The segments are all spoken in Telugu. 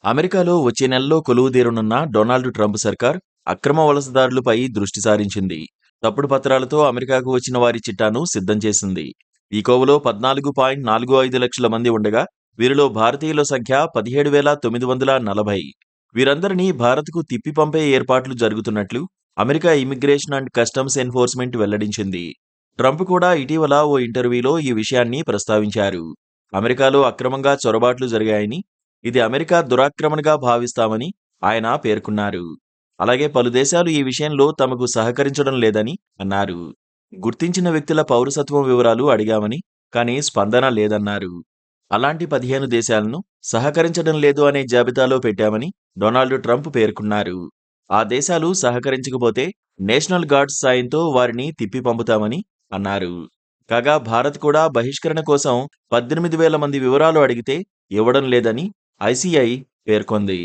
అమెరికాలో వచ్చే నెలలో కొలువుదీరనున్న డొనాల్డ్ ట్రంప్ సర్కార్ అక్రమ వలసదారులపై దృష్టి సారించింది. తప్పుడు పత్రాలతో అమెరికాకు వచ్చిన వారి చిట్టాను సిద్ధం చేసింది. ఈ కోవలో 14.45 లక్షల మంది ఉండగా వీరిలో భారతీయుల సంఖ్య 17,940. వీరందరినీ భారత్కు తిప్పి పంపే ఏర్పాట్లు జరుగుతున్నట్లు America immigration and customs enforcement వెల్లడించింది. ట్రంప్ కూడా ఇటీవల ఓ ఇంటర్వ్యూలో ఈ విషయాన్ని ప్రస్తావించారు. అమెరికాలో అక్రమంగా చొరబాట్లు జరిగాయని, ఇది అమెరికా దురాక్రమణగా భావిస్తామని ఆయన పేర్కొన్నారు. అలాగే పలు దేశాలు ఈ విషయంలో తమకు సహకరించడం లేదని అన్నారు. గుర్తించిన వ్యక్తుల పౌరసత్వం వివరాలు అడిగామని, కానీ స్పందన లేదన్నారు. అలాంటి 15 దేశాలను సహకరించడం లేదు అనే జాబితాలో పెట్టామని డొనాల్డ్ ట్రంప్ పేర్కొన్నారు. ఆ దేశాలు సహకరించకపోతే నేషనల్ గార్డ్స్ సాయంతో వారిని తిప్పి పంపుతామని అన్నారు. కాగా భారత్ కూడా బహిష్కరణ కోసం 18,000 మంది వివరాలు అడిగితే ఇవ్వడం లేదని ఐసీఐ పేర్కొంది.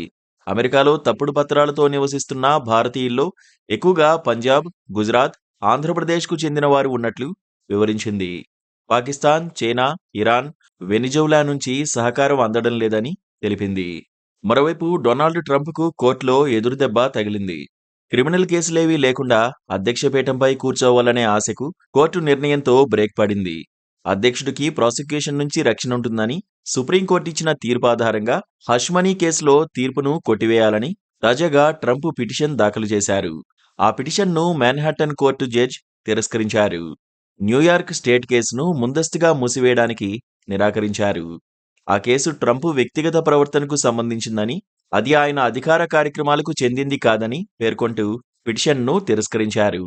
అమెరికాలో తప్పుడు పత్రాలతో నివసిస్తున్న భారతీయుల్లో ఎక్కువగా పంజాబ్, గుజరాత్, ఆంధ్రప్రదేశ్కు చెందిన వారు ఉన్నట్లు వివరించింది. పాకిస్తాన్, చైనా, ఇరాన్, వెనిజులా నుంచి సహకారం అందడం లేదని తెలిపింది. మరోవైపు డొనాల్డ్ ట్రంప్కు కోర్టులో ఎదురుదెబ్బ తగిలింది. క్రిమినల్ కేసులేవీ లేకుండా అధ్యక్ష పీఠంపై కూర్చోవాలనే ఆశకు కోర్టు నిర్ణయంతో బ్రేక్ పడింది. అధ్యక్షుడికి ప్రాసిక్యూషన్ నుంచి రక్షణ ఉంటుందని సుప్రీంకోర్టు ఇచ్చిన తీర్పు ఆధారంగా హష్మనీ కేసులో తీర్పును కొట్టివేయాలని తాజాగా ట్రంప్ పిటిషన్ దాఖలు చేశారు. ఆ పిటిషన్ను మాన్హాటన్ కోర్టు జడ్జ్ తిరస్కరించారు. న్యూయార్క్ స్టేట్ కేసును ముందస్తుగా మూసివేయడానికి నిరాకరించారు. ఆ కేసు ట్రంప్ వ్యక్తిగత ప్రవర్తనకు సంబంధించిందని, అది ఆయన అధికార కార్యక్రమాలకు చెందింది కాదని పేర్కొంటూ పిటిషన్ను తిరస్కరించారు.